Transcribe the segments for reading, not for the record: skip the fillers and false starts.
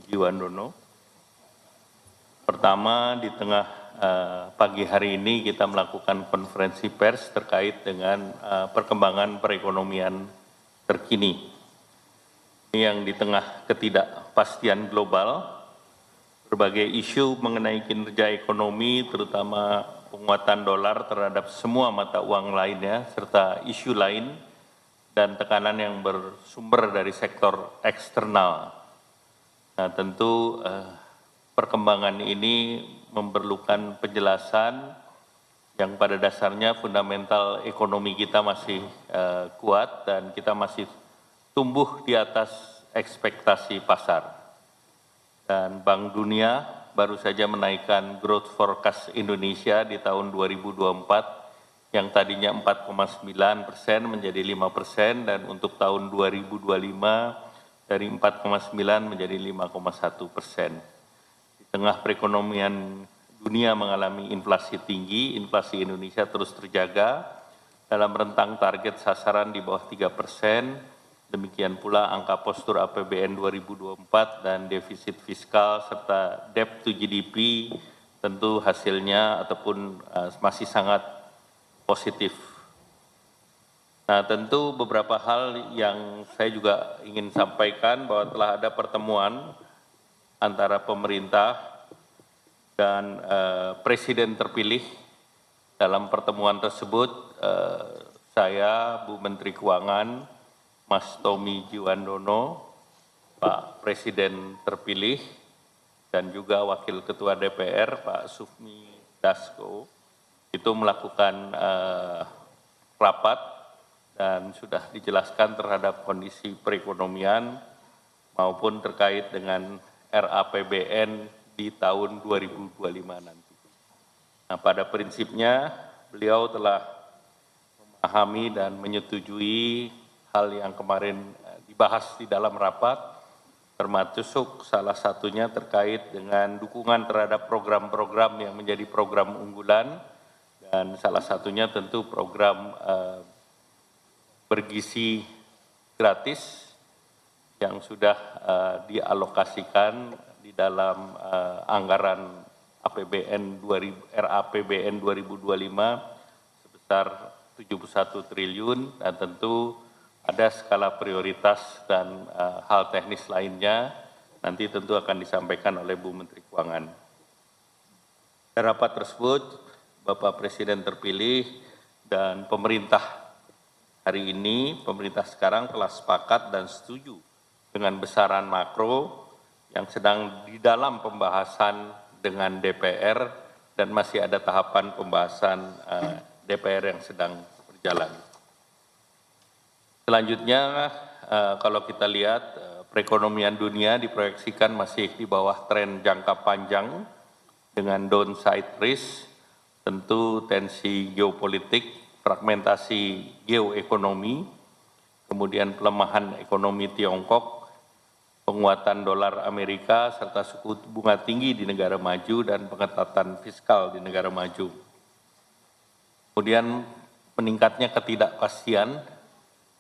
Jiwandono. Pertama, di tengah pagi hari ini kita melakukan konferensi pers terkait dengan perkembangan perekonomian terkini. Ini yang di tengah ketidakpastian global, berbagai isu mengenai kinerja ekonomi, terutama penguatan dolar terhadap semua mata uang lainnya, serta isu lain dan tekanan yang bersumber dari sektor eksternal. Nah, tentu perkembangan ini memerlukan penjelasan yang pada dasarnya fundamental ekonomi kita masih kuat dan kita masih tumbuh di atas ekspektasi pasar. Dan Bank Dunia baru saja menaikkan growth forecast Indonesia di tahun 2024 yang tadinya 4,9% menjadi 5% dan untuk tahun 2025 dari 4,9 menjadi 5,1%. Di tengah perekonomian dunia mengalami inflasi tinggi, inflasi Indonesia terus terjaga dalam rentang target sasaran di bawah 3%. Demikian pula angka postur APBN 2024 dan defisit fiskal serta debt to GDP tentu hasilnya ataupun masih sangat positif. Nah, tentu beberapa hal yang saya juga ingin sampaikan bahwa telah ada pertemuan antara pemerintah dan Presiden terpilih. Dalam pertemuan tersebut, saya, Bu Menteri Keuangan, Mas Tommy Jiwandono, Pak Presiden terpilih, dan juga Wakil Ketua DPR, Pak Sufmi Dasko, itu melakukan rapat dan sudah dijelaskan terhadap kondisi perekonomian maupun terkait dengan RAPBN di tahun 2025 nanti. Nah, pada prinsipnya beliau telah memahami dan menyetujui hal yang kemarin dibahas di dalam rapat, termasuk salah satunya terkait dengan dukungan terhadap program-program yang menjadi program unggulan, dan salah satunya tentu program bergizi gratis yang sudah dialokasikan di dalam anggaran RAPBN 2025 sebesar 71 triliun dan tentu ada skala prioritas dan hal teknis lainnya nanti tentu akan disampaikan oleh Bu Menteri Keuangan. Pada rapat tersebut, Bapak Presiden terpilih dan pemerintah hari ini, pemerintah sekarang telah sepakat dan setuju dengan besaran makro yang sedang di dalam pembahasan dengan DPR dan masih ada tahapan pembahasan DPR yang sedang berjalan. Selanjutnya, kalau kita lihat perekonomian dunia diproyeksikan masih di bawah tren jangka panjang dengan downside risk, tentu tensi geopolitik, fragmentasi geoekonomi, kemudian pelemahan ekonomi Tiongkok, penguatan dolar Amerika, serta suku bunga tinggi di negara maju dan pengetatan fiskal di negara maju. Kemudian meningkatnya ketidakpastian,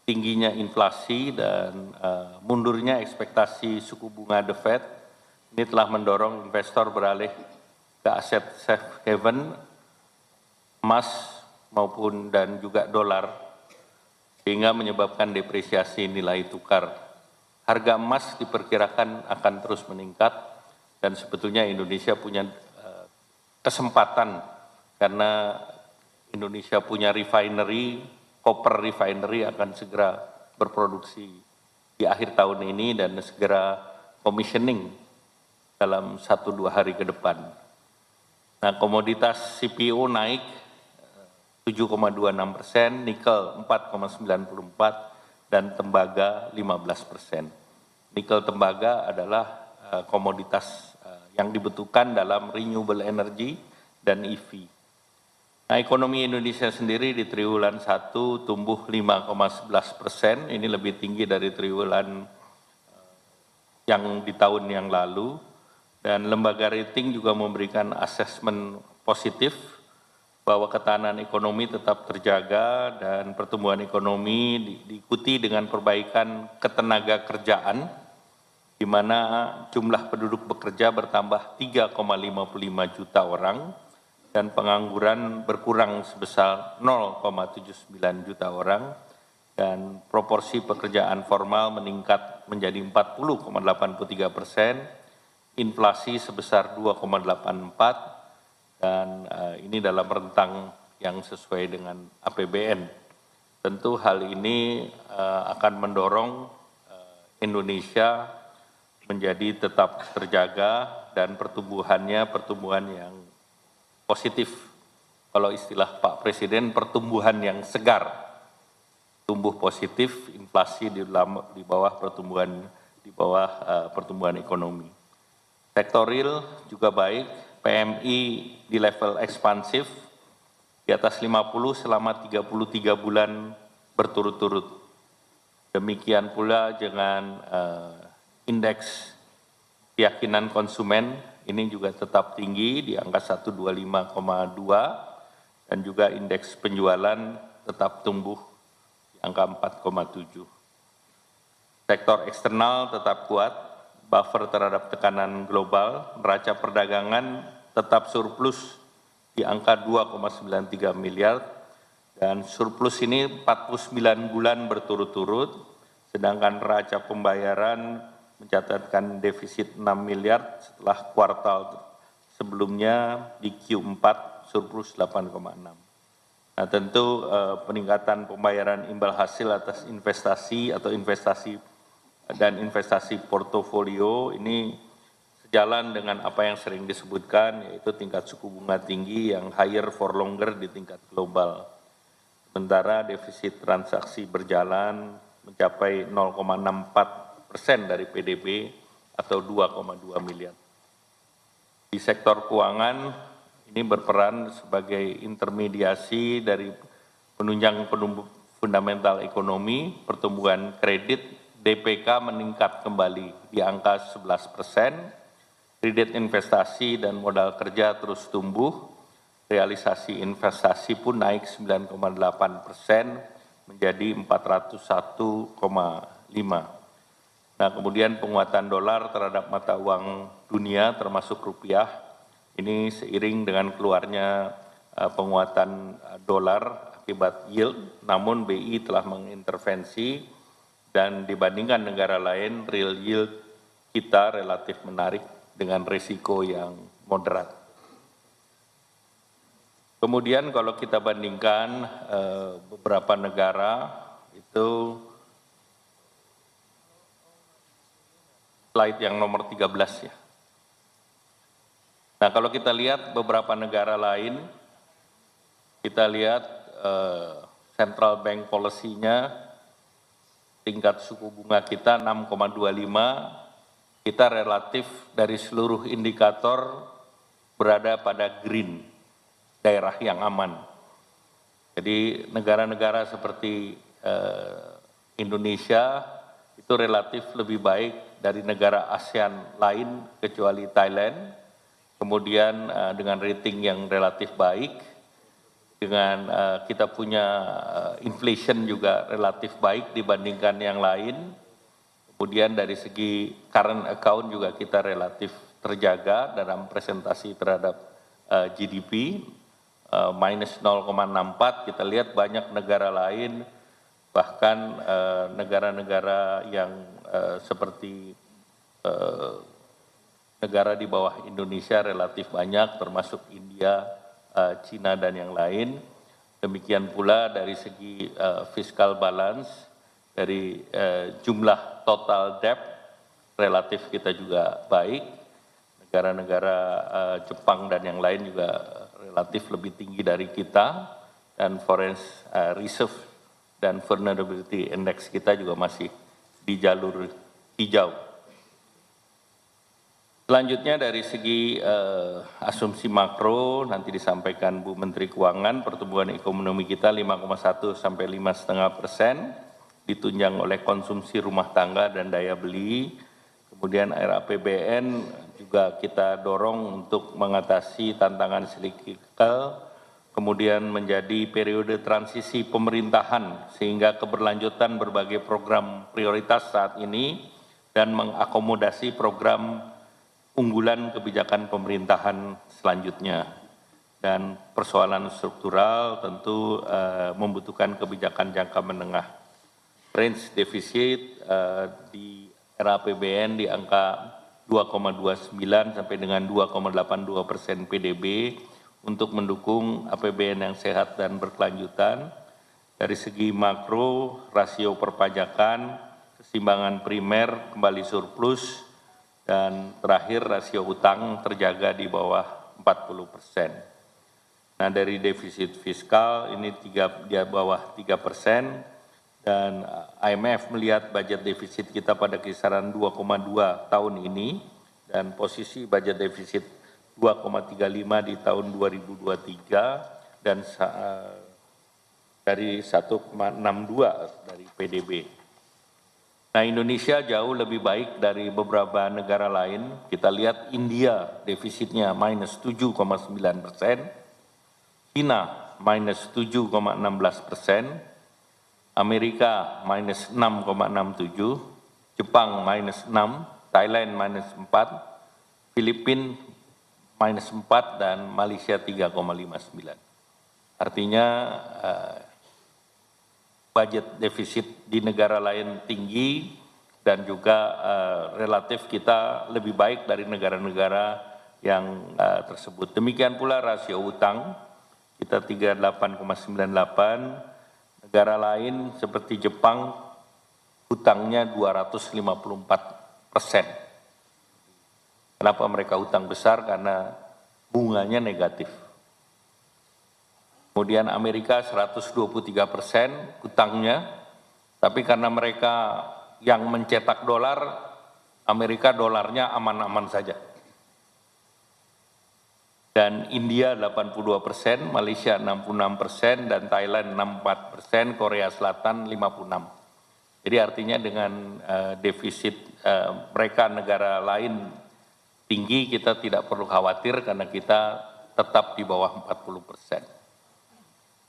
tingginya inflasi dan mundurnya ekspektasi suku bunga The Fed, ini telah mendorong investor beralih ke aset safe haven, emas maupun dan juga dolar, sehingga menyebabkan depresiasi nilai tukar. Harga emas diperkirakan akan terus meningkat dan sebetulnya Indonesia punya kesempatan karena Indonesia punya refinery, copper refinery akan segera berproduksi di akhir tahun ini dan segera commissioning dalam 1-2 hari ke depan. Nah, komoditas CPO naik 7,26%, nikel 4,94%, dan tembaga 15%. Nikel tembaga adalah komoditas yang dibutuhkan dalam renewable energy dan EV. Nah, ekonomi Indonesia sendiri di triwulan 1 tumbuh 5,11%, ini lebih tinggi dari triwulan yang di tahun yang lalu, dan lembaga rating juga memberikan asesmen positif bahwa ketahanan ekonomi tetap terjaga dan pertumbuhan ekonomi diikuti dengan perbaikan ketenaga kerjaan di mana jumlah penduduk bekerja bertambah 3,55 juta orang dan pengangguran berkurang sebesar 0,79 juta orang dan proporsi pekerjaan formal meningkat menjadi 40,83%, inflasi sebesar 2,84 dan ini dalam rentang yang sesuai dengan APBN. Tentu hal ini akan mendorong Indonesia menjadi tetap terjaga dan pertumbuhannya pertumbuhan yang positif. Kalau istilah Pak Presiden, pertumbuhan yang segar. Tumbuh positif, inflasi di bawah pertumbuhan ekonomi. Sektor real juga baik, PMI di level ekspansif di atas 50 selama 33 bulan berturut-turut. Demikian pula dengan indeks keyakinan konsumen ini juga tetap tinggi di angka 125,2 dan juga indeks penjualan tetap tumbuh di angka 4,7. Sektor eksternal tetap kuat, buffer terhadap tekanan global, neraca perdagangan tetap surplus di angka 2,93 miliar dan surplus ini 49 bulan berturut-turut, sedangkan neraca pembayaran mencatatkan defisit 6 miliar setelah kuartal sebelumnya di Q4 surplus 8,6. Nah tentu peningkatan pembayaran imbal hasil atas investasi atau investasi portofolio ini sejalan dengan apa yang sering disebutkan yaitu tingkat suku bunga tinggi yang higher for longer di tingkat global. Sementara defisit transaksi berjalan mencapai 0,64% dari PDB atau 2,2 miliar. Di sektor keuangan ini berperan sebagai intermediasi dari penunjang fundamental ekonomi, pertumbuhan kredit, DPK meningkat kembali di angka 11%, kredit investasi dan modal kerja terus tumbuh, realisasi investasi pun naik 9,8% menjadi 401,5. Nah kemudian penguatan dolar terhadap mata uang dunia termasuk rupiah, ini seiring dengan keluarnya penguatan dolar akibat yield, namun BI telah mengintervensi dan dibandingkan negara lain, real yield kita relatif menarik dengan risiko yang moderat. Kemudian kalau kita bandingkan beberapa negara, itu slide yang nomor 13 ya. Nah kalau kita lihat beberapa negara lain, kita lihat central bank policy-nya, tingkat suku bunga kita 6,25, kita relatif dari seluruh indikator berada pada green, daerah yang aman. Jadi negara-negara seperti Indonesia itu relatif lebih baik dari negara ASEAN lain kecuali Thailand. Kemudian dengan rating yang relatif baik, dengan kita punya inflation juga relatif baik dibandingkan yang lain. Kemudian dari segi current account juga kita relatif terjaga dalam presentasi terhadap GDP, minus 0,64, kita lihat banyak negara lain, bahkan negara-negara yang seperti negara di bawah Indonesia relatif banyak, termasuk India, Cina, dan yang lain. Demikian pula dari segi fiscal balance, dari jumlah total debt, relatif kita juga baik. Negara-negara Jepang dan yang lain juga relatif lebih tinggi dari kita, dan foreign reserve dan vulnerability index kita juga masih di jalur hijau. Selanjutnya dari segi asumsi makro, nanti disampaikan Bu Menteri Keuangan, pertumbuhan ekonomi kita 5,1 sampai 5,5%, ditunjang oleh konsumsi rumah tangga dan daya beli. Kemudian RAPBN juga kita dorong untuk mengatasi tantangan siklikal, kemudian menjadi periode transisi pemerintahan, sehingga keberlanjutan berbagai program prioritas saat ini dan mengakomodasi program unggulan kebijakan pemerintahan selanjutnya. Dan persoalan struktural tentu membutuhkan kebijakan jangka menengah. Range defisit di era APBN di angka 2,29 sampai dengan 2,82% PDB untuk mendukung APBN yang sehat dan berkelanjutan. Dari segi makro, rasio perpajakan, keseimbangan primer kembali surplus, dan terakhir rasio utang terjaga di bawah 40%. Nah, dari defisit fiskal ini di bawah 3%, dan IMF melihat budget defisit kita pada kisaran 2,2 tahun ini, dan posisi budget defisit 2,35 di tahun 2023, dan dari 1,62 dari PDB. Nah, Indonesia jauh lebih baik dari beberapa negara lain. Kita lihat India defisitnya minus 7,9%, China minus 7,16%, Amerika minus 6,67%, Jepang minus 6%, Thailand minus 4%, Filipina minus 4%, dan Malaysia 3,59%. Artinya budget defisit di negara lain tinggi dan juga relatif kita lebih baik dari negara-negara yang tersebut. Demikian pula rasio utang kita 38,98, negara lain seperti Jepang hutangnya 254%. Kenapa mereka hutang besar? Karena bunganya negatif. Kemudian Amerika 123% hutangnya, tapi karena mereka yang mencetak dolar, Amerika dolarnya aman-aman saja. Dan India 82%, Malaysia 66%, dan Thailand 64%, Korea Selatan 56%. Jadi artinya dengan defisit mereka negara lain tinggi, kita tidak perlu khawatir karena kita tetap di bawah 40%.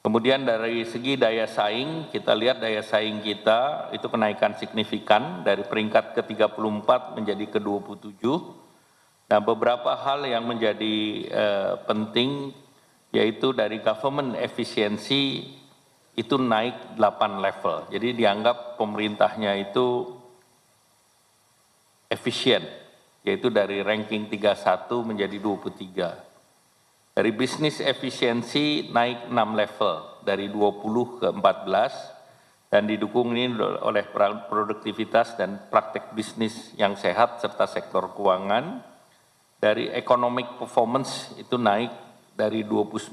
Kemudian dari segi daya saing, kita lihat daya saing kita itu kenaikan signifikan dari peringkat ke-34 menjadi ke-27. Nah, beberapa hal yang menjadi penting yaitu dari government efficiency itu naik 8 level. Jadi dianggap pemerintahnya itu efisien, yaitu dari ranking 31 menjadi 23. Dari bisnis efisiensi naik 6 level, dari 20 ke 14, dan didukung ini oleh produktivitas dan praktek bisnis yang sehat serta sektor keuangan. Dari economic performance itu naik dari 29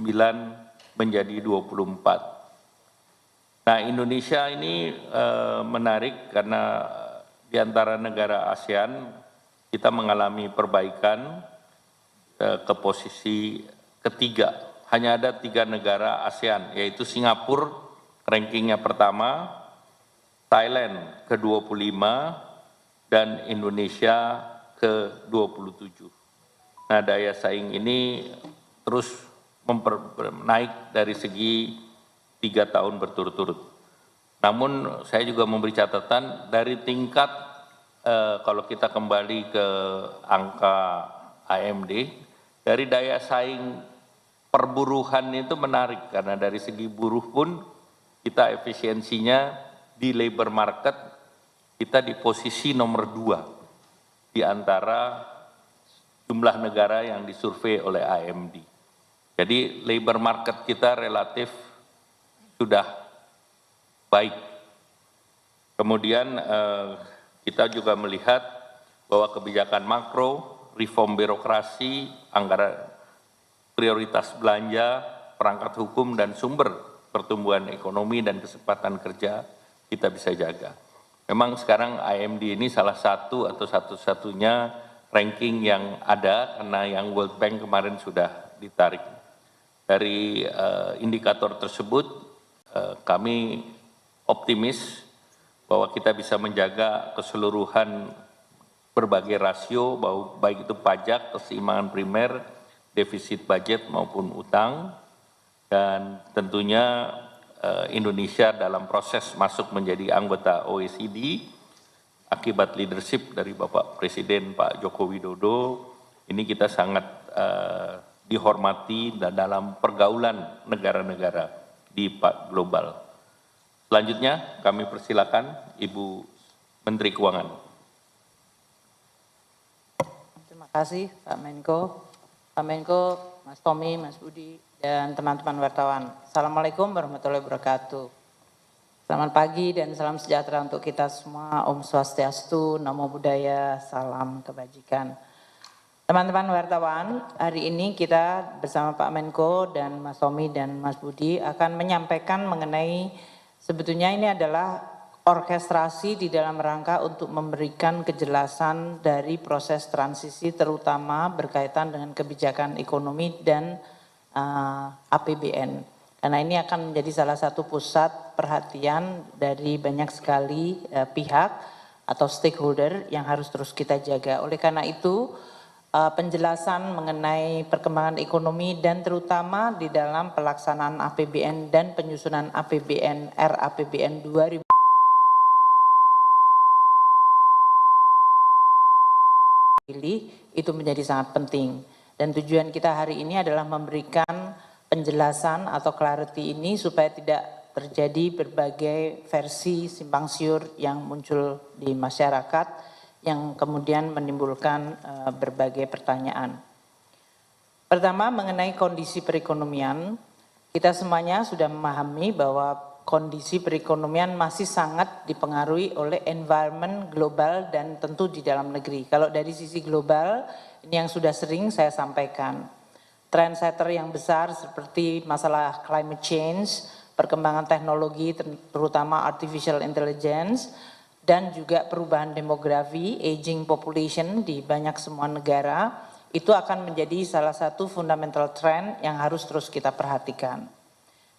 menjadi 24. Nah, Indonesia ini menarik karena di antara negara ASEAN kita mengalami perbaikan ke posisi ketiga. Hanya ada 3 negara ASEAN, yaitu Singapura rankingnya pertama, Thailand ke-25, dan Indonesia ke-27. Nah, daya saing ini terus naik dari segi 3 tahun berturut-turut. Namun saya juga memberi catatan dari tingkat kalau kita kembali ke angka AMD, dari daya saing perburuhan itu menarik karena dari segi buruh pun kita efisiensinya di labor market kita di posisi nomor 2 di antara jumlah negara yang disurvei oleh AMD. Jadi labor market kita relatif sudah baik. Kemudian kita juga melihat bahwa kebijakan makro, reform birokrasi, anggaran prioritas belanja, perangkat hukum, dan sumber pertumbuhan ekonomi dan kesempatan kerja kita bisa jaga. Memang sekarang AMD ini salah satu atau satu-satunya ranking yang ada karena yang World Bank kemarin sudah ditarik. Dari indikator tersebut kami optimis bahwa kita bisa menjaga keseluruhan berbagai rasio, baik itu pajak, keseimbangan primer, defisit budget maupun utang, dan tentunya Indonesia dalam proses masuk menjadi anggota OECD akibat leadership dari Bapak Presiden Pak Joko Widodo, ini kita sangat dihormati dalam pergaulan negara-negara di global. Selanjutnya kami persilakan Ibu Menteri Keuangan. Terima kasih Pak Menko. Pak Menko, Mas Tommy, Mas Budi, dan teman-teman wartawan. Assalamualaikum warahmatullahi wabarakatuh. Selamat pagi dan salam sejahtera untuk kita semua. Om Swastiastu, Namo Buddhaya, salam kebajikan. Teman-teman wartawan, hari ini kita bersama Pak Menko dan Mas Tommy dan Mas Budi akan menyampaikan mengenai sebetulnya ini adalah orkestrasi di dalam rangka untuk memberikan kejelasan dari proses transisi terutama berkaitan dengan kebijakan ekonomi dan APBN. Karena ini akan menjadi salah satu pusat perhatian dari banyak sekali pihak atau stakeholder yang harus terus kita jaga. Oleh karena itu, penjelasan mengenai perkembangan ekonomi dan terutama di dalam pelaksanaan APBN dan penyusunan APBN RAPBN 2000 itu menjadi sangat penting. Dan tujuan kita hari ini adalah memberikan penjelasan atau clarity ini supaya tidak terjadi berbagai versi simpang siur yang muncul di masyarakat yang kemudian menimbulkan berbagai pertanyaan. Pertama, mengenai kondisi perekonomian, kita semuanya sudah memahami bahwa kondisi perekonomian masih sangat dipengaruhi oleh environment global dan tentu di dalam negeri. Kalau dari sisi global, ini yang sudah sering saya sampaikan. Trendsetter yang besar seperti masalah climate change, perkembangan teknologi terutama artificial intelligence, dan juga perubahan demografi, aging population di banyak semua negara, itu akan menjadi salah satu fundamental trend yang harus terus kita perhatikan.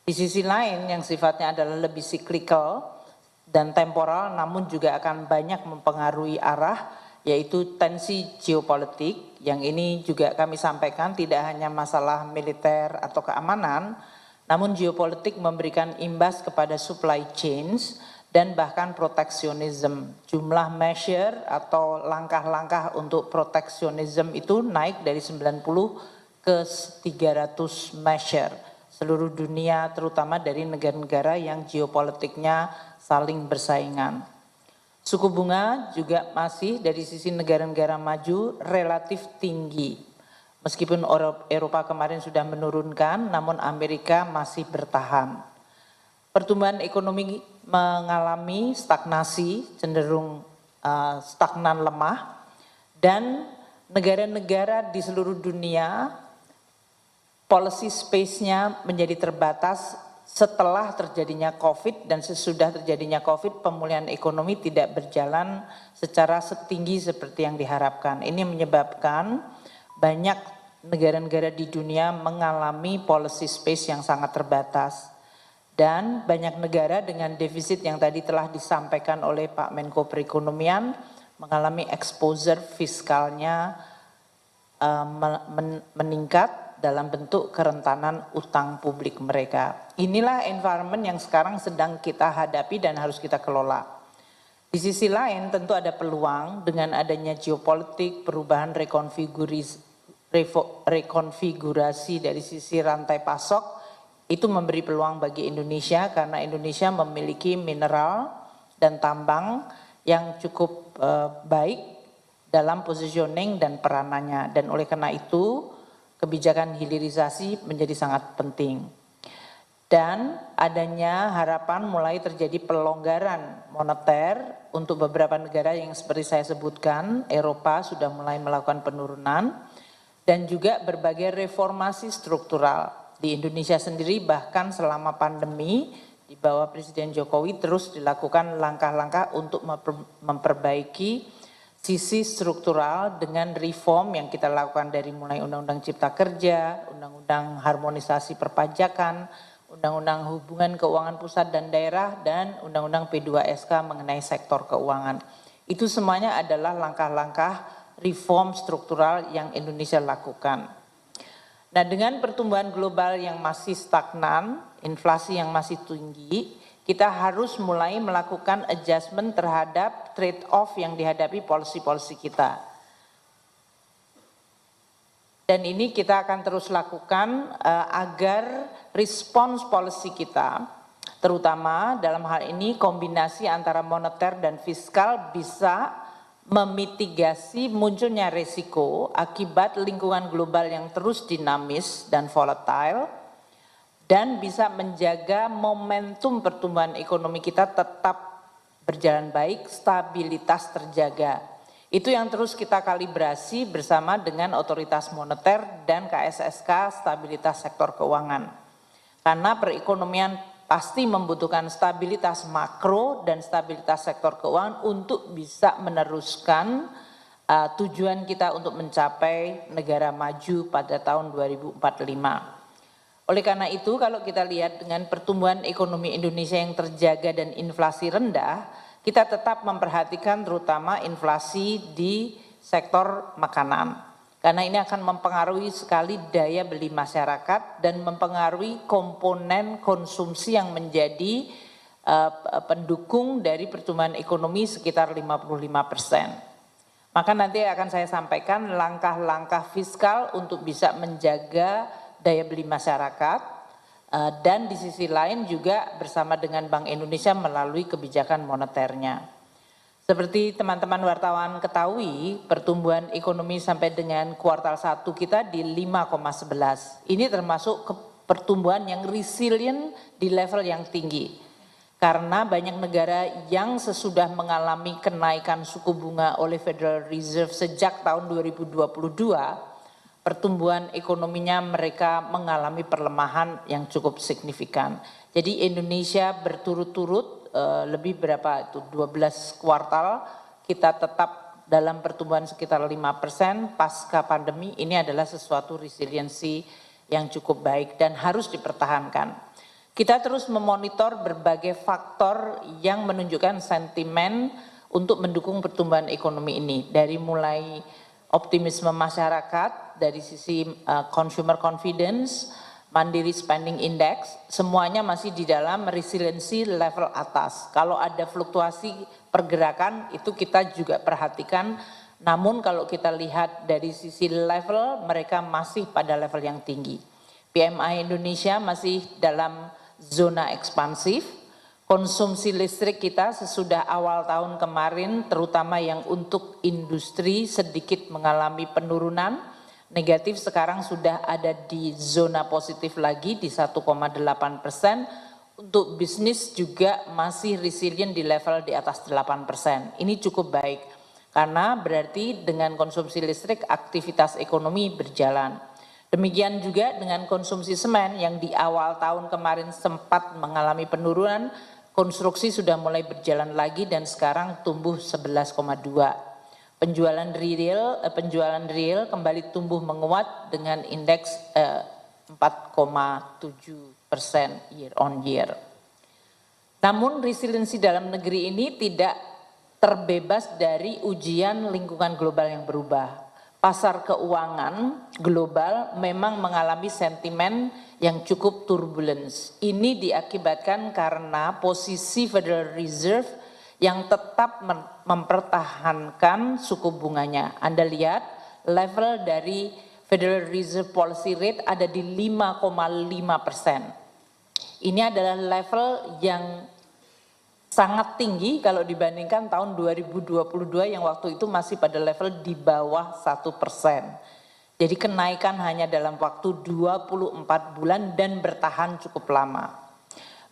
Di sisi lain yang sifatnya adalah lebih cyclical dan temporal namun juga akan banyak mempengaruhi arah, yaitu tensi geopolitik, yang ini juga kami sampaikan tidak hanya masalah militer atau keamanan, namun geopolitik memberikan imbas kepada supply chains, dan bahkan proteksionisme. Jumlah measure atau langkah-langkah untuk proteksionisme itu naik dari 90 ke 300 measure. Seluruh dunia terutama dari negara-negara yang geopolitiknya saling bersaingan. Suku bunga juga masih dari sisi negara-negara maju relatif tinggi. Meskipun Eropa kemarin sudah menurunkan, namun Amerika masih bertahan. Pertumbuhan ekonomi mengalami stagnasi, cenderung stagnan lemah, dan negara-negara di seluruh dunia policy space-nya menjadi terbatas setelah terjadinya COVID dan sesudah terjadinya COVID, pemulihan ekonomi tidak berjalan secara setinggi seperti yang diharapkan. Ini menyebabkan banyak negara-negara di dunia mengalami policy space yang sangat terbatas. Dan banyak negara dengan defisit yang tadi telah disampaikan oleh Pak Menko Perekonomian mengalami exposure fiskalnya meningkat dalam bentuk kerentanan utang publik mereka. Inilah environment yang sekarang sedang kita hadapi dan harus kita kelola. Di sisi lain tentu ada peluang dengan adanya geopolitik, perubahan rekonfigurasi dari sisi rantai pasok, itu memberi peluang bagi Indonesia karena Indonesia memiliki mineral dan tambang yang cukup baik dalam positioning dan peranannya. Dan oleh karena itu kebijakan hilirisasi menjadi sangat penting. Dan adanya harapan mulai terjadi pelonggaran moneter untuk beberapa negara yang seperti saya sebutkan, Eropa sudah mulai melakukan penurunan dan juga berbagai reformasi struktural. Di Indonesia sendiri bahkan selama pandemi di bawah Presiden Jokowi terus dilakukan langkah-langkah untuk memperbaiki sisi struktural dengan reform yang kita lakukan dari mulai Undang-Undang Cipta Kerja, Undang-Undang Harmonisasi Perpajakan, Undang-Undang Hubungan Keuangan Pusat dan Daerah, dan Undang-Undang P2SK mengenai sektor keuangan. Itu semuanya adalah langkah-langkah reform struktural yang Indonesia lakukan. Nah, dengan pertumbuhan global yang masih stagnan, inflasi yang masih tinggi, kita harus mulai melakukan adjustment terhadap trade-off yang dihadapi policy-policy kita. Dan ini kita akan terus lakukan agar respons policy kita, terutama dalam hal ini kombinasi antara moneter dan fiskal bisa memitigasi munculnya resiko akibat lingkungan global yang terus dinamis dan volatile, dan bisa menjaga momentum pertumbuhan ekonomi kita tetap berjalan baik, stabilitas terjaga. Itu yang terus kita kalibrasi bersama dengan otoritas moneter dan KSSK stabilitas sektor keuangan. Karena perekonomian pasti membutuhkan stabilitas makro dan stabilitas sektor keuangan untuk bisa meneruskan tujuan kita untuk mencapai negara maju pada tahun 2045. Oleh karena itu, kalau kita lihat dengan pertumbuhan ekonomi Indonesia yang terjaga dan inflasi rendah, kita tetap memperhatikan terutama inflasi di sektor makanan. Karena ini akan mempengaruhi sekali daya beli masyarakat dan mempengaruhi komponen konsumsi yang menjadi pendukung dari pertumbuhan ekonomi sekitar 55%. Maka nanti akan saya sampaikan langkah-langkah fiskal untuk bisa menjaga daya beli masyarakat, dan di sisi lain juga bersama dengan Bank Indonesia melalui kebijakan moneternya. Seperti teman-teman wartawan ketahui, pertumbuhan ekonomi sampai dengan kuartal 1 kita di 5,11. Ini termasuk pertumbuhan yang resilient di level yang tinggi. Karena banyak negara yang sesudah mengalami kenaikan suku bunga oleh Federal Reserve sejak tahun 2022, pertumbuhan ekonominya mereka mengalami perlemahan yang cukup signifikan. Jadi Indonesia berturut-turut lebih berapa itu 12 kuartal kita tetap dalam pertumbuhan sekitar 5% pasca pandemi. Ini adalah sesuatu resiliensi yang cukup baik dan harus dipertahankan. Kita terus memonitor berbagai faktor yang menunjukkan sentimen untuk mendukung pertumbuhan ekonomi ini, dari mulai optimisme masyarakat, dari sisi consumer confidence, Mandiri Spending Index, semuanya masih di dalam resiliensi level atas. Kalau ada fluktuasi pergerakan itu kita juga perhatikan, namun kalau kita lihat dari sisi level mereka masih pada level yang tinggi. PMI Indonesia masih dalam zona ekspansif. Konsumsi listrik kita sesudah awal tahun kemarin terutama yang untuk industri sedikit mengalami penurunan negatif, sekarang sudah ada di zona positif lagi di 1,8%. Untuk bisnis juga masih resilient di level di atas 8%. Ini cukup baik karena berarti dengan konsumsi listrik aktivitas ekonomi berjalan. Demikian juga dengan konsumsi semen yang di awal tahun kemarin sempat mengalami penurunan, konstruksi sudah mulai berjalan lagi dan sekarang tumbuh 11,2. Penjualan real kembali tumbuh menguat dengan indeks 4,7% year on year. Namun resiliensi dalam negeri ini tidak terbebas dari ujian lingkungan global yang berubah. Pasar keuangan global memang mengalami sentimen yang cukup turbulence. Ini diakibatkan karena posisi Federal Reserve yang tetap mempertahankan suku bunganya. Anda lihat level dari Federal Reserve Policy Rate ada di 5,5%. Ini adalah level yang sangat tinggi kalau dibandingkan tahun 2022 yang waktu itu masih pada level di bawah 1%. Jadi kenaikan hanya dalam waktu 24 bulan dan bertahan cukup lama.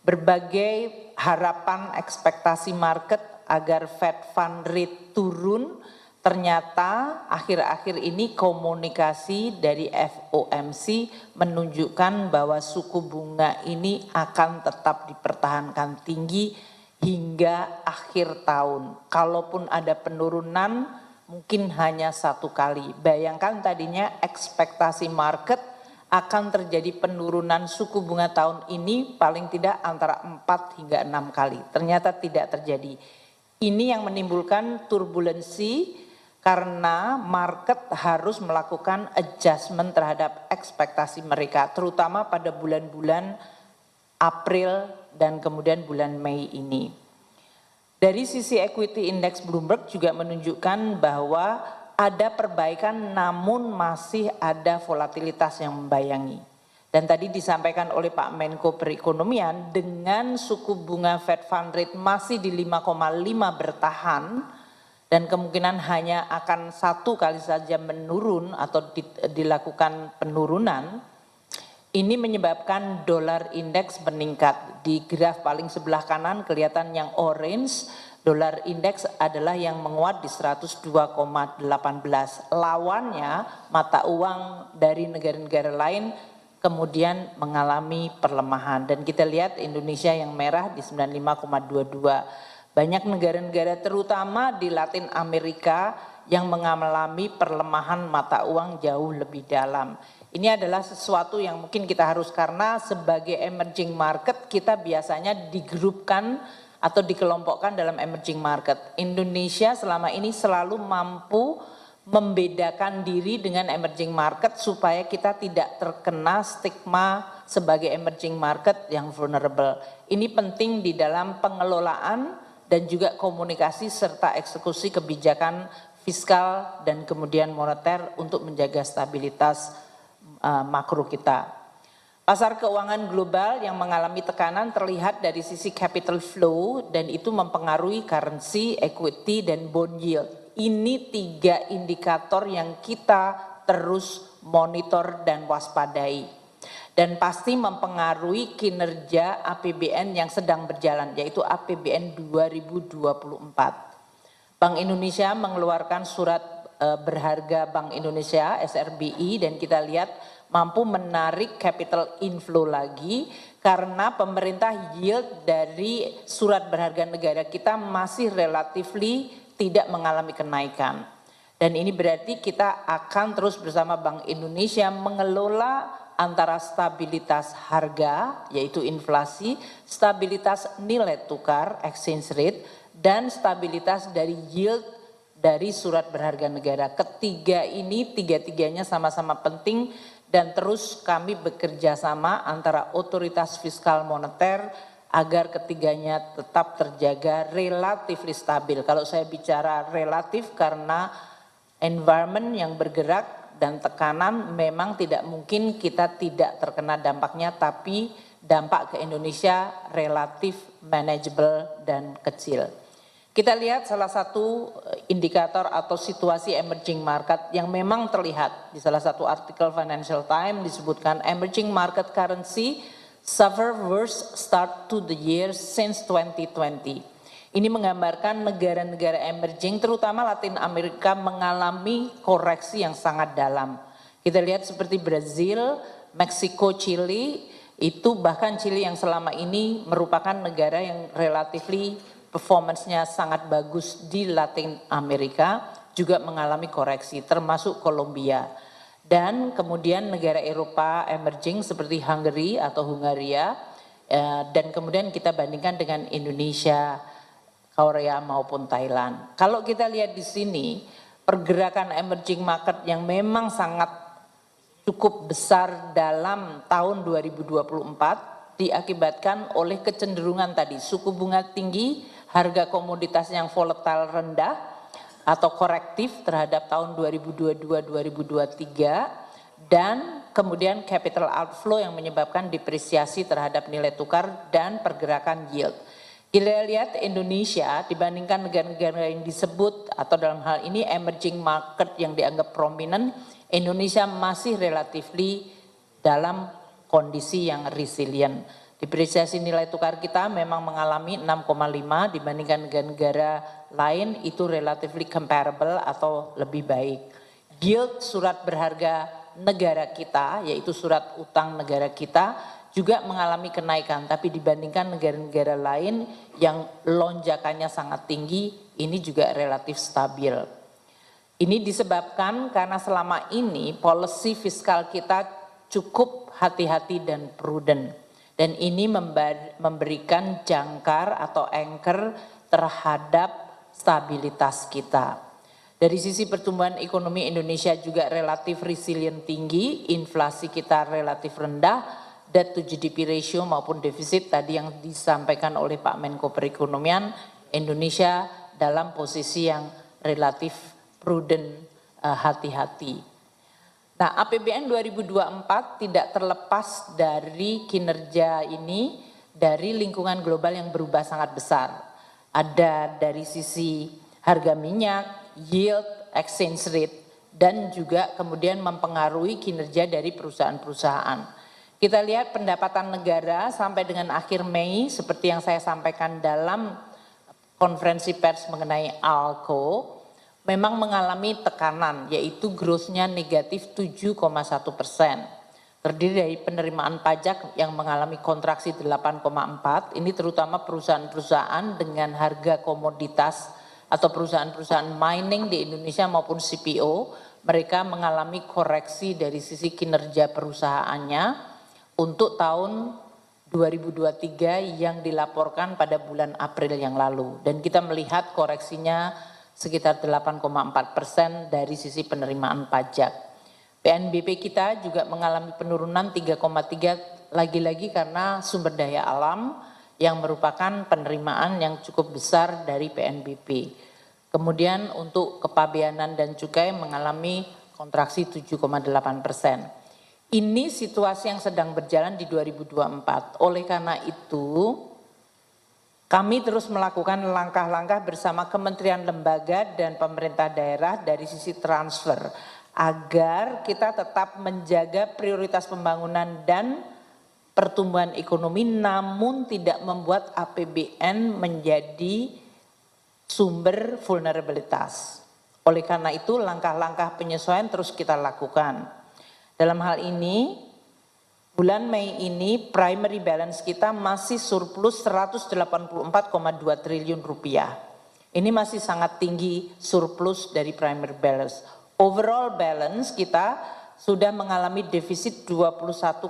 Berbagai harapan ekspektasi market agar Fed Fund Rate turun, ternyata akhir-akhir ini komunikasi dari FOMC menunjukkan bahwa suku bunga ini akan tetap dipertahankan tinggi hingga akhir tahun. Kalaupun ada penurunan mungkin hanya 1 kali. Bayangkan tadinya ekspektasi market akan terjadi penurunan suku bunga tahun ini paling tidak antara 4 hingga 6 kali. Ternyata tidak terjadi. Ini yang menimbulkan turbulensi karena market harus melakukan adjustment terhadap ekspektasi mereka, terutama pada bulan-bulan April, dan kemudian bulan Mei ini. Dari sisi equity index Bloomberg juga menunjukkan bahwa ada perbaikan namun masih ada volatilitas yang membayangi. Dan tadi disampaikan oleh Pak Menko Perekonomian, dengan suku bunga Fed Fund Rate masih di 5,5 bertahan dan kemungkinan hanya akan satu kali saja menurun atau dilakukan penurunan, ini menyebabkan dolar indeks meningkat. Di graf paling sebelah kanan kelihatan yang orange, dolar indeks adalah yang menguat di 102,18. Lawannya mata uang dari negara-negara lain kemudian mengalami perlemahan, dan kita lihat Indonesia yang merah di 95,22. Banyak negara-negara terutama di Latin Amerika yang mengalami perlemahan mata uang jauh lebih dalam. Ini adalah sesuatu yang mungkin kita harus, karena sebagai emerging market kita biasanya digrupkan atau dikelompokkan dalam emerging market. Indonesia selama ini selalu mampu membedakan diri dengan emerging market supaya kita tidak terkena stigma sebagai emerging market yang vulnerable. Ini penting di dalam pengelolaan dan juga komunikasi serta eksekusi kebijakan fiskal dan kemudian moneter untuk menjaga stabilitas makro kita. Pasar keuangan global yang mengalami tekanan terlihat dari sisi capital flow, dan itu mempengaruhi currency, equity, dan bond yield. Ini 3 indikator yang kita terus monitor dan waspadai, dan pasti mempengaruhi kinerja APBN yang sedang berjalan, yaitu APBN 2024. Bank Indonesia mengeluarkan surat berharga Bank Indonesia SRBI, dan kita lihat mampu menarik capital inflow lagi karena pemerintah yield dari surat berharga negara kita masih relatively tidak mengalami kenaikan. Dan ini berarti kita akan terus bersama Bank Indonesia mengelola antara stabilitas harga, yaitu inflasi, stabilitas nilai tukar, exchange rate, dan stabilitas dari yield dari surat berharga negara. Ketiga ini, tiga-tiganya sama-sama penting, dan terus kami bekerja sama antara otoritas fiskal moneter agar ketiganya tetap terjaga relatif stabil. Kalau saya bicara relatif karena environment yang bergerak dan tekanan memang tidak mungkin kita tidak terkena dampaknya, tapi dampak ke Indonesia relatif manageable dan kecil. Kita lihat salah satu indikator atau situasi emerging market yang memang terlihat di salah satu artikel Financial Times disebutkan emerging market currency suffer worst start to the year since 2020. Ini menggambarkan negara-negara emerging terutama Latin Amerika mengalami koreksi yang sangat dalam. Kita lihat seperti Brazil, Meksiko, Chili, itu bahkan Chili yang selama ini merupakan negara yang relatively performance-nya sangat bagus di Latin Amerika juga mengalami koreksi, termasuk Kolombia. Dan kemudian negara Eropa emerging seperti Hungary atau Hungaria, dan kemudian kita bandingkan dengan Indonesia, Korea maupun Thailand. Kalau kita lihat di sini pergerakan emerging market yang memang sangat cukup besar dalam tahun 2024 diakibatkan oleh kecenderungan tadi, suku bunga tinggi, harga komoditas yang volatile rendah atau korektif terhadap tahun 2022-2023, dan kemudian capital outflow yang menyebabkan depresiasi terhadap nilai tukar dan pergerakan yield. Kita lihat Indonesia dibandingkan negara-negara yang disebut atau dalam hal ini emerging market yang dianggap prominent, Indonesia masih relatively dalam kondisi yang resilient. Depresiasi nilai tukar kita memang mengalami 6,5 dibandingkan negara-negara lain, itu relatively comparable atau lebih baik. Yield surat berharga negara kita, yaitu surat utang negara kita, juga mengalami kenaikan, tapi dibandingkan negara-negara lain yang lonjakannya sangat tinggi, ini juga relatif stabil. Ini disebabkan karena selama ini policy fiskal kita cukup hati-hati dan prudent. Dan ini memberikan jangkar atau anchor terhadap stabilitas kita. Dari sisi pertumbuhan ekonomi Indonesia juga relatif resilient tinggi, inflasi kita relatif rendah, debt to GDP ratio maupun defisit tadi yang disampaikan oleh Pak Menko Perekonomian, Indonesia dalam posisi yang relatif prudent, hati-hati. Nah, APBN 2024 tidak terlepas dari kinerja ini dari lingkungan global yang berubah sangat besar. Ada dari sisi harga minyak, yield, exchange rate, dan juga kemudian mempengaruhi kinerja dari perusahaan-perusahaan. Kita lihat pendapatan negara sampai dengan akhir Mei seperti yang saya sampaikan dalam konferensi pers mengenai ALCO, memang mengalami tekanan yaitu growth-nya negatif 7,1%. Terdiri dari penerimaan pajak yang mengalami kontraksi 8,4, ini terutama perusahaan-perusahaan dengan harga komoditas atau perusahaan-perusahaan mining di Indonesia maupun CPO, mereka mengalami koreksi dari sisi kinerja perusahaannya untuk tahun 2023 yang dilaporkan pada bulan April yang lalu. Dan kita melihat koreksinya sekitar 8,4% dari sisi penerimaan pajak. PNBP kita juga mengalami penurunan 3,3 lagi-lagi karena sumber daya alam yang merupakan penerimaan yang cukup besar dari PNBP. Kemudian untuk kepabeanan dan cukai mengalami kontraksi 7,8%. Ini situasi yang sedang berjalan di 2024. Oleh karena itu, kami terus melakukan langkah-langkah bersama kementerian lembaga dan pemerintah daerah dari sisi transfer agar kita tetap menjaga prioritas pembangunan dan pertumbuhan ekonomi namun tidak membuat APBN menjadi sumber vulnerabilitas. Oleh karena itu langkah-langkah penyesuaian terus kita lakukan. Dalam hal ini, bulan Mei ini primary balance kita masih surplus 184,2 triliun rupiah. Ini masih sangat tinggi surplus dari primary balance. Overall balance kita sudah mengalami defisit 21,8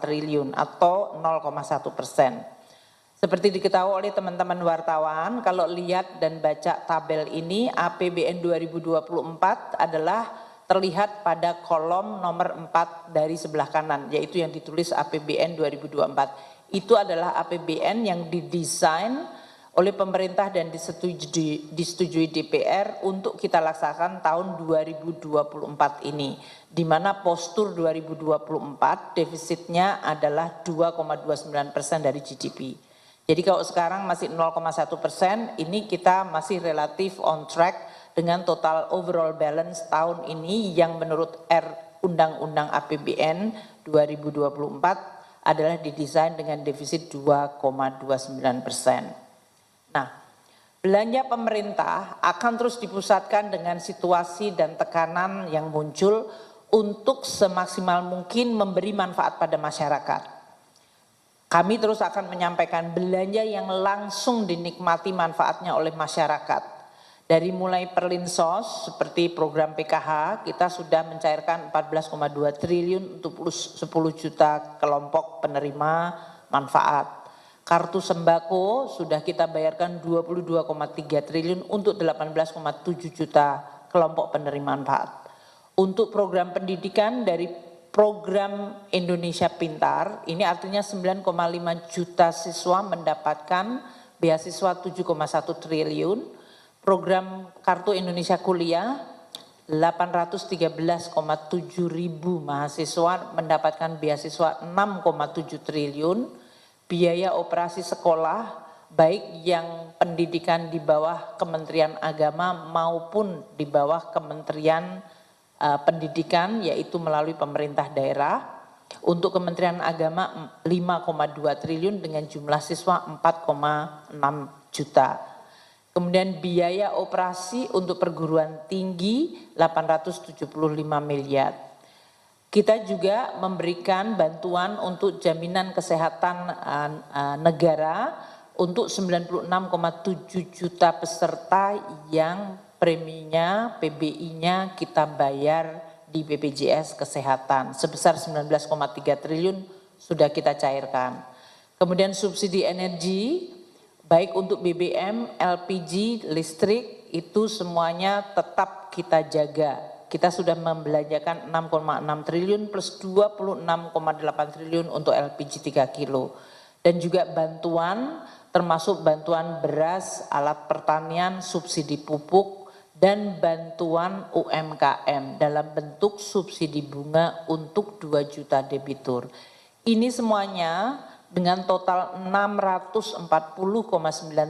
triliun atau 0,1%. Seperti diketahui oleh teman-teman wartawan, kalau lihat dan baca tabel ini, APBN 2024 adalah terlihat pada kolom nomor 4 dari sebelah kanan, yaitu yang ditulis APBN 2024. Itu adalah APBN yang didesain oleh pemerintah dan disetujui DPR untuk kita laksanakan tahun 2024 ini. Di mana postur 2024 defisitnya adalah 2,29% dari GDP. Jadi kalau sekarang masih 0,1%, ini kita masih relatif on track dengan total overall balance tahun ini yang menurut Undang-Undang APBN 2024 adalah didesain dengan defisit 2,29%. Nah, belanja pemerintah akan terus dipusatkan dengan situasi dan tekanan yang muncul untuk semaksimal mungkin memberi manfaat pada masyarakat. Kami terus akan menyampaikan belanja yang langsung dinikmati manfaatnya oleh masyarakat. Dari mulai perlinsos seperti program PKH kita sudah mencairkan 14,2 triliun untuk 10 juta kelompok penerima manfaat. Kartu sembako sudah kita bayarkan 22,3 triliun untuk 18,7 juta kelompok penerima manfaat. Untuk program pendidikan dari program Indonesia Pintar, ini artinya 9,5 juta siswa mendapatkan beasiswa 7,1 triliun. Program Kartu Indonesia Kuliah, 813,7 ribu mahasiswa mendapatkan beasiswa 6,7 triliun, biaya operasi sekolah baik yang pendidikan di bawah Kementerian Agama maupun di bawah Kementerian Pendidikan yaitu melalui pemerintah daerah. Untuk Kementerian Agama 5,2 triliun dengan jumlah siswa 4,6 juta. Kemudian biaya operasi untuk perguruan tinggi 875 miliar. Kita juga memberikan bantuan untuk jaminan kesehatan negara untuk 96,7 juta peserta yang preminya, PBI-nya kita bayar di BPJS Kesehatan. Sebesar 19,3 triliun sudah kita cairkan. Kemudian subsidi energi, baik untuk BBM, LPG, listrik, itu semuanya tetap kita jaga. kita sudah membelanjakan 6,6 triliun plus 26,8 triliun untuk LPG 3 kilo. Dan juga bantuan termasuk bantuan beras, alat pertanian, subsidi pupuk, dan bantuan UMKM dalam bentuk subsidi bunga untuk 2 juta debitur. Ini semuanya dengan total 640,9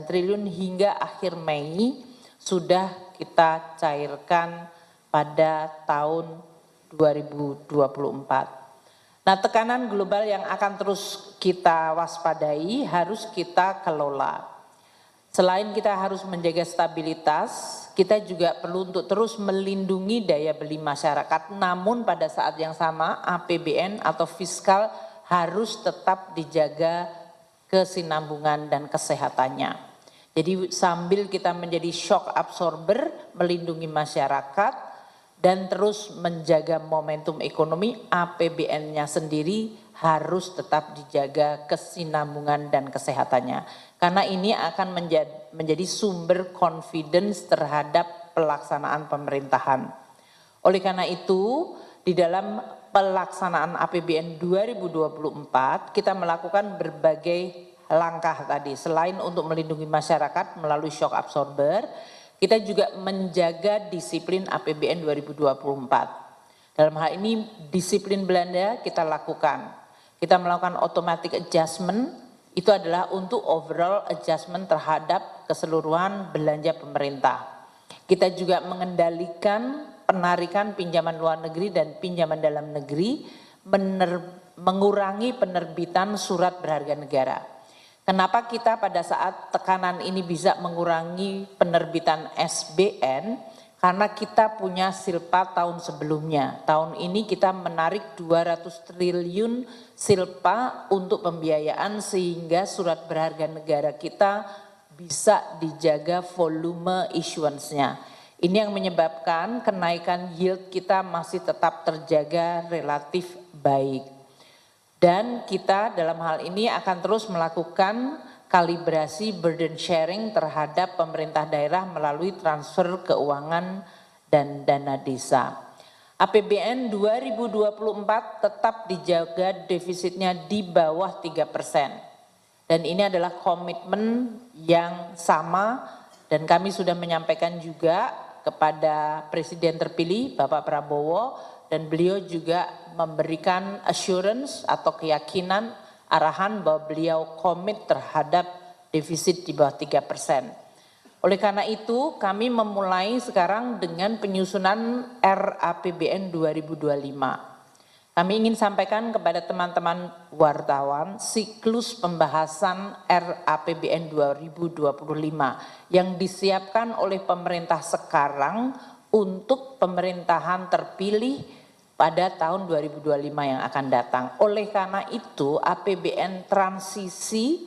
triliun hingga akhir Mei sudah kita cairkan pada tahun 2024. Nah, tekanan global yang akan terus kita waspadai harus kita kelola. Selain kita harus menjaga stabilitas, kita juga perlu untuk terus melindungi daya beli masyarakat. Namun pada saat yang sama APBN atau fiskal harus tetap dijaga kesinambungan dan kesehatannya. Jadi sambil kita menjadi shock absorber, melindungi masyarakat, dan terus menjaga momentum ekonomi, APBN-nya sendiri harus tetap dijaga kesinambungan dan kesehatannya. Karena ini akan menjadi sumber confidence terhadap pelaksanaan pemerintahan. Oleh karena itu, di dalam pelaksanaan APBN 2024, kita melakukan berbagai langkah tadi. Selain untuk melindungi masyarakat melalui shock absorber, kita juga menjaga disiplin APBN 2024. Dalam hal ini disiplin belanja kita lakukan. Kita melakukan automatic adjustment, itu adalah untuk overall adjustment terhadap keseluruhan belanja pemerintah. Kita juga mengendalikan penarikan pinjaman luar negeri dan pinjaman dalam negeri, mengurangi penerbitan surat berharga negara. Kenapa kita pada saat tekanan ini bisa mengurangi penerbitan SBN? Karena kita punya silpa tahun sebelumnya. Tahun ini kita menarik 200 triliun silpa untuk pembiayaan sehingga surat berharga negara kita bisa dijaga volume issuance-nya. Ini yang menyebabkan kenaikan yield kita masih tetap terjaga relatif baik. Dan kita dalam hal ini akan terus melakukan kalibrasi burden sharing terhadap pemerintah daerah melalui transfer keuangan dan dana desa. APBN 2024 tetap dijaga defisitnya di bawah 3%. Dan ini adalah komitmen yang sama dan kami sudah menyampaikan juga kepada Presiden terpilih Bapak Prabowo, dan beliau juga memberikan assurance atau keyakinan arahan bahwa beliau komit terhadap defisit di bawah 3%. Oleh karena itu kami memulai sekarang dengan penyusunan RAPBN 2025. Kami ingin sampaikan kepada teman-teman wartawan siklus pembahasan RAPBN 2025 yang disiapkan oleh pemerintah sekarang untuk pemerintahan terpilih pada tahun 2025 yang akan datang. Oleh karena itu APBN transisi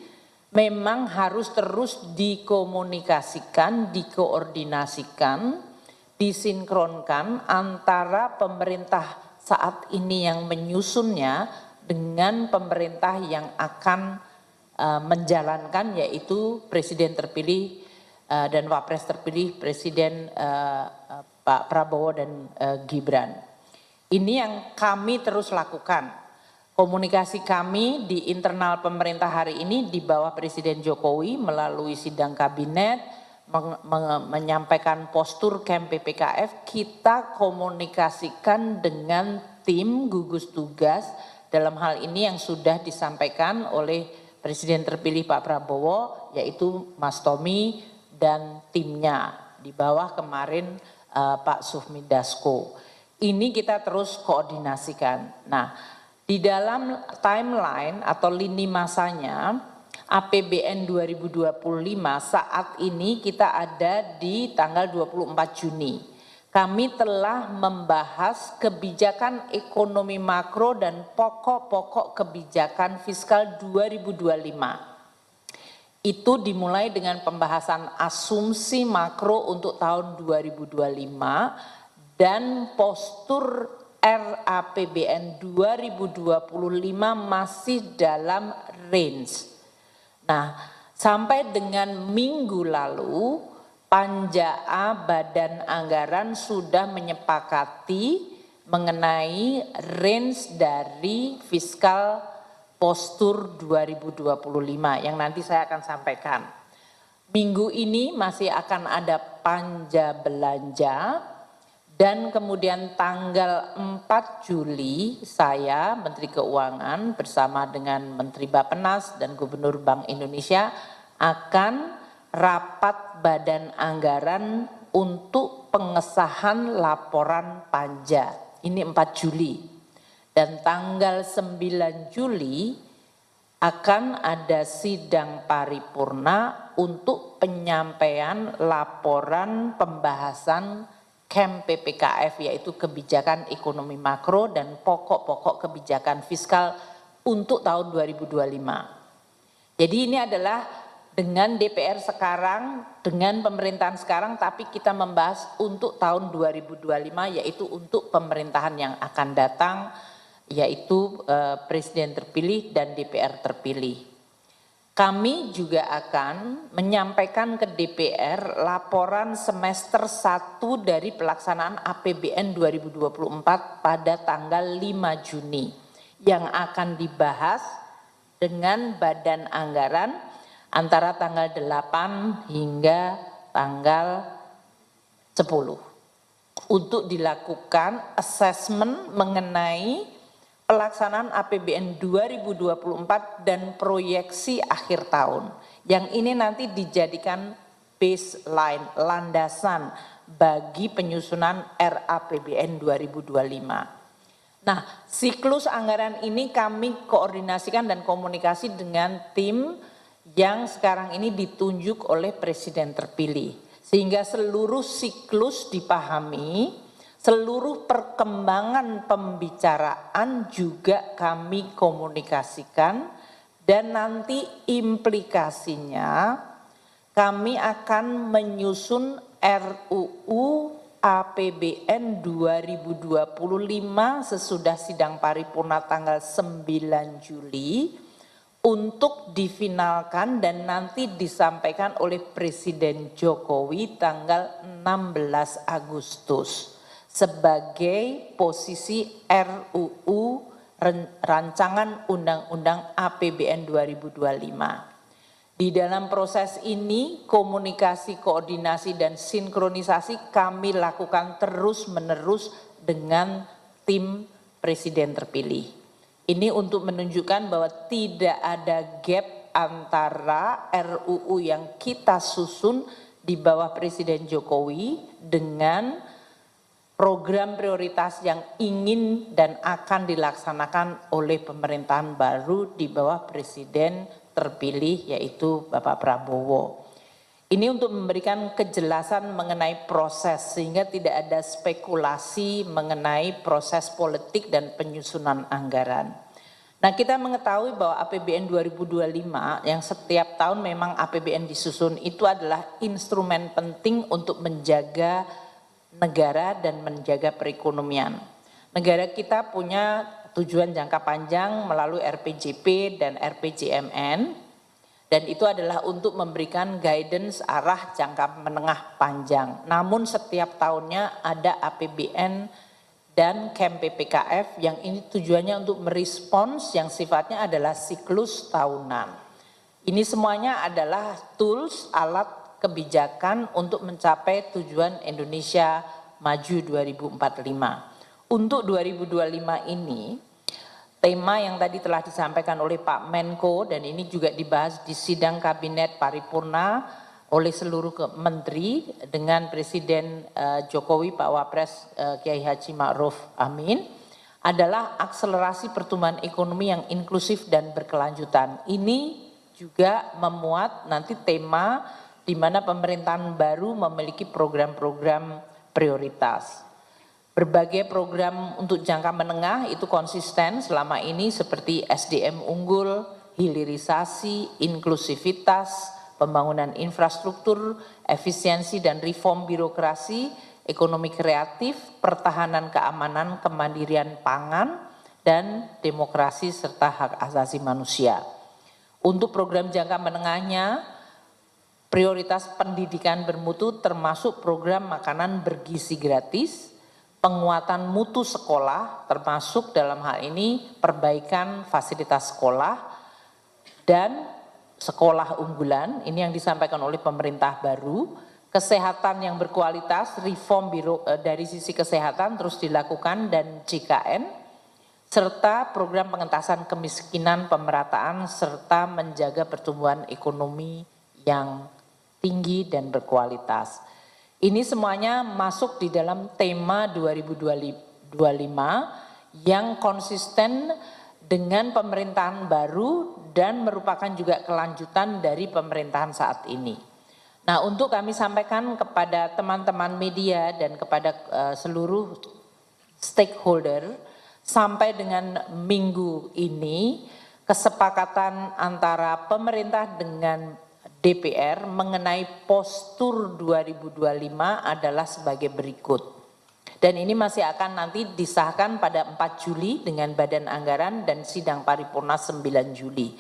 memang harus terus dikomunikasikan, dikoordinasikan, disinkronkan antara pemerintah saat ini yang menyusunnya dengan pemerintah yang akan menjalankan, yaitu Presiden terpilih dan Wapres terpilih Presiden Pak Prabowo dan Gibran. Ini yang kami terus lakukan. Komunikasi kami di internal pemerintah hari ini di bawah Presiden Jokowi melalui sidang kabinet, menyampaikan postur KEM PPKF, kita komunikasikan dengan tim gugus tugas dalam hal ini yang sudah disampaikan oleh Presiden terpilih Pak Prabowo, yaitu Mas Tommy dan timnya di bawah kemarin Pak Sufmi Dasko. Ini kita terus koordinasikan. Nah, di dalam timeline atau lini masanya APBN 2025 saat ini kita ada di tanggal 24 Juni. Kami telah membahas kebijakan ekonomi makro dan pokok-pokok kebijakan fiskal 2025. Itu dimulai dengan pembahasan asumsi makro untuk tahun 2025 dan postur RAPBN 2025 masih dalam range. Nah, sampai dengan minggu lalu Panja A Badan Anggaran sudah menyepakati mengenai range dari fiskal postur 2025 yang nanti saya akan sampaikan. Minggu ini masih akan ada panja belanja dan kemudian tanggal 4 Juli saya Menteri Keuangan bersama dengan Menteri Bappenas dan Gubernur Bank Indonesia akan rapat Badan Anggaran untuk pengesahan laporan panja. Ini 4 Juli. Dan tanggal 9 Juli akan ada sidang paripurna untuk penyampaian laporan pembahasan KEM PPKF, yaitu kebijakan ekonomi makro dan pokok-pokok kebijakan fiskal untuk tahun 2025. Jadi ini adalah dengan DPR sekarang, dengan pemerintahan sekarang, tapi kita membahas untuk tahun 2025, yaitu untuk pemerintahan yang akan datang, yaitu Presiden terpilih dan DPR terpilih. Kami juga akan menyampaikan ke DPR laporan semester 1 dari pelaksanaan APBN 2024 pada tanggal 5 Juni yang akan dibahas dengan Badan Anggaran antara tanggal 8 hingga tanggal 10 untuk dilakukan assessment mengenai pelaksanaan APBN 2024 dan proyeksi akhir tahun. Yang ini nanti dijadikan baseline, landasan bagi penyusunan RAPBN 2025. Nah, siklus anggaran ini kami koordinasikan dan komunikasi dengan tim yang sekarang ini ditunjuk oleh Presiden terpilih. Sehingga seluruh siklus dipahami, seluruh perkembangan pembicaraan juga kami komunikasikan dan nanti implikasinya kami akan menyusun RUU APBN 2025 sesudah sidang paripurna tanggal 9 Juli untuk difinalkan dan nanti disampaikan oleh Presiden Jokowi tanggal 16 Agustus sebagai posisi RUU Rancangan Undang-Undang APBN 2025. Di dalam proses ini komunikasi, koordinasi dan sinkronisasi kami lakukan terus-menerus dengan tim Presiden terpilih. Ini untuk menunjukkan bahwa tidak ada gap antara RUU yang kita susun di bawah Presiden Jokowi dengan program prioritas yang ingin dan akan dilaksanakan oleh pemerintahan baru di bawah Presiden terpilih yaitu Bapak Prabowo. Ini untuk memberikan kejelasan mengenai proses sehingga tidak ada spekulasi mengenai proses politik dan penyusunan anggaran. Nah, kita mengetahui bahwa APBN 2025 yang setiap tahun memang APBN disusun itu adalah instrumen penting untuk menjaga negara dan menjaga perekonomian. Negara kita punya tujuan jangka panjang melalui RPJP dan RPJMN. Dan itu adalah untuk memberikan guidance arah jangka menengah panjang. Namun setiap tahunnya ada APBN dan KEM PPKF yang ini tujuannya untuk merespons yang sifatnya adalah siklus tahunan. Ini semuanya adalah tools, alat kebijakan untuk mencapai tujuan Indonesia Maju 2045. Untuk 2025 ini, tema yang tadi telah disampaikan oleh Pak Menko dan ini juga dibahas di sidang kabinet paripurna oleh seluruh menteri dengan Presiden Jokowi, Pak Wapres Kiai Haji Ma'ruf Amin adalah akselerasi pertumbuhan ekonomi yang inklusif dan berkelanjutan. Ini juga memuat nanti tema di mana pemerintahan baru memiliki program-program prioritas. Berbagai program untuk jangka menengah itu konsisten selama ini seperti SDM unggul, hilirisasi, inklusivitas, pembangunan infrastruktur, efisiensi dan reform birokrasi, ekonomi kreatif, pertahanan keamanan, kemandirian pangan, dan demokrasi serta hak asasi manusia. Untuk program jangka menengahnya, prioritas pendidikan bermutu termasuk program makanan bergizi gratis, penguatan mutu sekolah termasuk dalam hal ini perbaikan fasilitas sekolah dan sekolah unggulan, ini yang disampaikan oleh pemerintah baru, kesehatan yang berkualitas, reform dari sisi kesehatan terus dilakukan dan JKN, serta program pengentasan kemiskinan, pemerataan, serta menjaga pertumbuhan ekonomi yang tinggi dan berkualitas. Ini semuanya masuk di dalam tema 2025 yang konsisten dengan pemerintahan baru dan merupakan juga kelanjutan dari pemerintahan saat ini. Nah, untuk kami sampaikan kepada teman-teman media dan kepada seluruh stakeholder, sampai dengan minggu ini kesepakatan antara pemerintah dengan DPR mengenai postur 2025 adalah sebagai berikut. Dan ini masih akan nanti disahkan pada 4 Juli dengan Badan Anggaran dan sidang paripurna 9 Juli.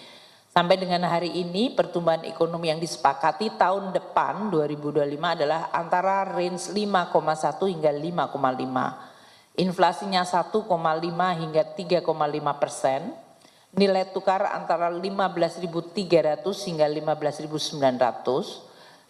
Sampai dengan hari ini pertumbuhan ekonomi yang disepakati tahun depan 2025 adalah antara range 5,1 hingga 5,5. Inflasinya 1,5 hingga 3,5%. Nilai tukar antara 15.300 hingga 15.900,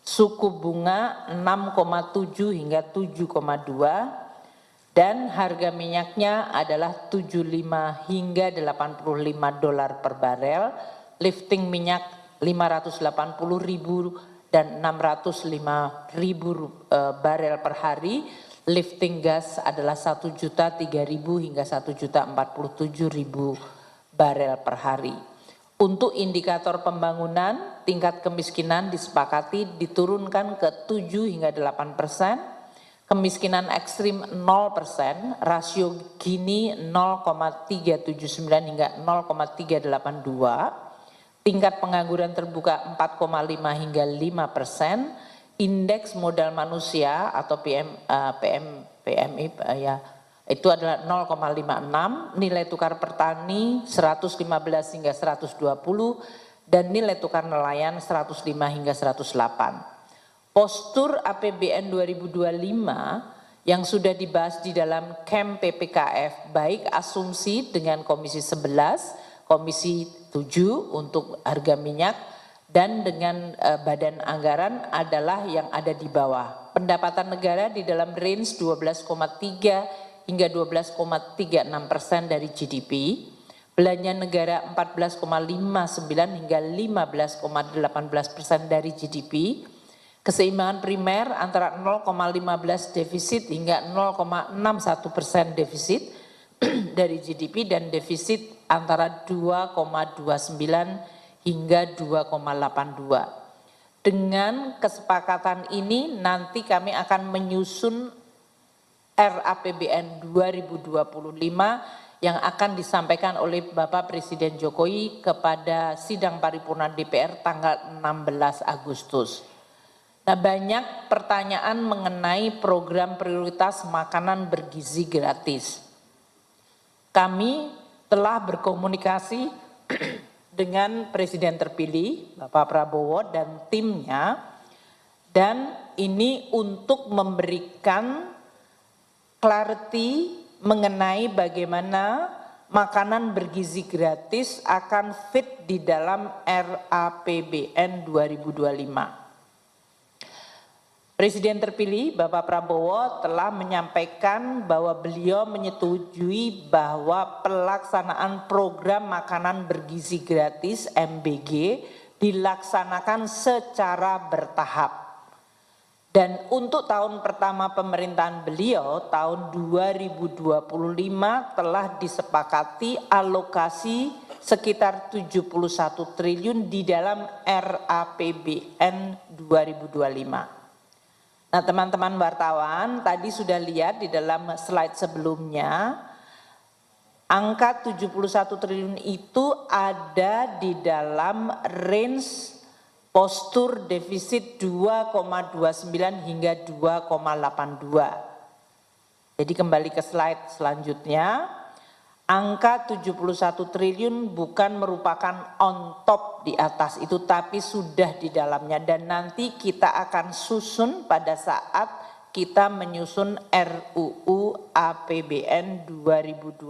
suku bunga 6,7 hingga 7,2, dan harga minyaknya adalah 75 hingga 85 dolar per barel, lifting minyak 580.000 dan 605.000 barel per hari, lifting gas adalah 1.003.000 hingga 1.047.000 barel per hari. Untuk indikator pembangunan, tingkat kemiskinan disepakati diturunkan ke 7 hingga 8%, kemiskinan ekstrim 0%, rasio Gini 0,379 hingga 0,382, tingkat pengangguran terbuka 4,5 hingga 5%, indeks modal manusia atau PMI ya, itu adalah 0,56, nilai tukar petani 115 hingga 120, dan nilai tukar nelayan 105 hingga 108. Postur APBN 2025 yang sudah dibahas di dalam KEM PPKF, baik asumsi dengan Komisi 11, Komisi 7 untuk harga minyak, dan dengan Badan Anggaran adalah yang ada di bawah. Pendapatan negara di dalam range 12,3 hingga 12,36% dari GDP, belanja negara 14,59 hingga 15,18% dari GDP, keseimbangan primer antara 0,15 defisit hingga 0,61% defisit dari GDP, dan defisit antara 2,29 hingga 2,82. Dengan kesepakatan ini nanti kami akan menyusun RAPBN 2025 yang akan disampaikan oleh Bapak Presiden Jokowi kepada sidang paripurna DPR tanggal 16 Agustus. Nah, banyak pertanyaan mengenai program prioritas makanan bergizi gratis. Kami telah berkomunikasi dengan Presiden terpilih Bapak Prabowo dan timnya, dan ini untuk memberikan clarity mengenai bagaimana makanan bergizi gratis akan fit di dalam RAPBN 2025. Presiden terpilih Bapak Prabowo telah menyampaikan bahwa beliau menyetujui bahwa pelaksanaan program makanan bergizi gratis MBG dilaksanakan secara bertahap. Dan untuk tahun pertama pemerintahan beliau, tahun 2025 telah disepakati alokasi sekitar 71 triliun di dalam RAPBN 2025. Nah, teman-teman wartawan tadi sudah lihat di dalam slide sebelumnya, angka 71 triliun itu ada di dalam range postur defisit 2,29 hingga 2,82. Jadi kembali ke slide selanjutnya, Angka 71 triliun bukan merupakan on top di atas itu, tapi sudah di dalamnya. Dan nanti kita akan susun pada saat kita menyusun RUU APBN 2025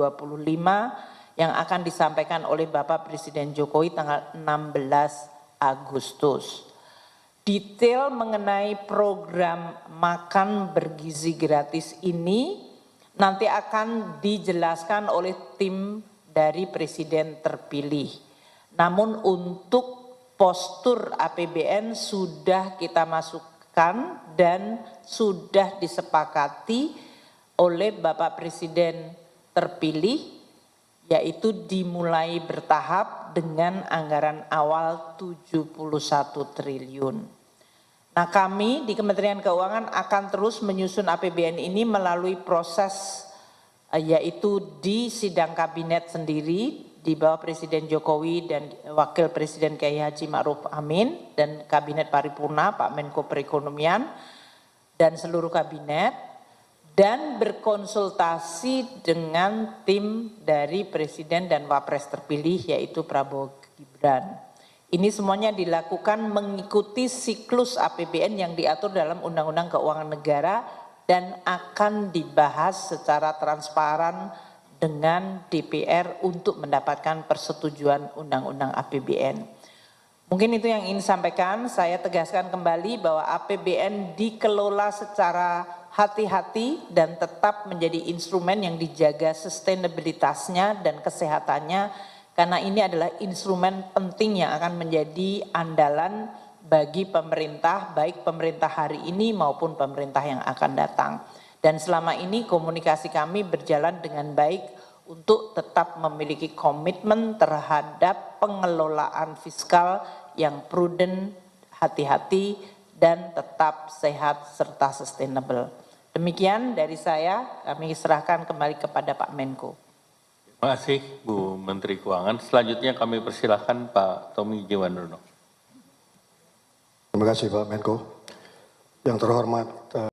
yang akan disampaikan oleh Bapak Presiden Jokowi tanggal 16 Agustus. Detail mengenai program makan bergizi gratis ini nanti akan dijelaskan oleh tim dari Presiden terpilih. Namun untuk postur APBN sudah kita masukkan dan sudah disepakati oleh Bapak Presiden terpilih, yaitu dimulai bertahap dengan anggaran awal 71 triliun. Nah, kami di Kementerian Keuangan akan terus menyusun APBN ini melalui proses yaitu di sidang kabinet sendiri di bawah Presiden Jokowi dan Wakil Presiden Kiai Haji Ma'ruf Amin dan Kabinet Paripurna Pak Menko Perekonomian dan seluruh kabinet, dan berkonsultasi dengan tim dari Presiden dan Wapres terpilih yaitu Prabowo Gibran. Ini semuanya dilakukan mengikuti siklus APBN yang diatur dalam Undang-Undang Keuangan Negara dan akan dibahas secara transparan dengan DPR untuk mendapatkan persetujuan Undang-Undang APBN. Mungkin itu yang ingin sampaikan. Saya tegaskan kembali bahwa APBN dikelola secara hati-hati dan tetap menjadi instrumen yang dijaga sustainabilitasnya dan kesehatannya, karena ini adalah instrumen penting yang akan menjadi andalan bagi pemerintah, baik pemerintah hari ini maupun pemerintah yang akan datang. Dan selama ini komunikasi kami berjalan dengan baik untuk tetap memiliki komitmen terhadap pengelolaan fiskal yang prudent, hati-hati, dan tetap sehat serta sustainable. Demikian dari saya, kami serahkan kembali kepada Pak Menko. Terima kasih Bu Menteri Keuangan. Selanjutnya kami persilahkan Pak Tommy Jiwandono. Terima kasih Pak Menko. Yang terhormat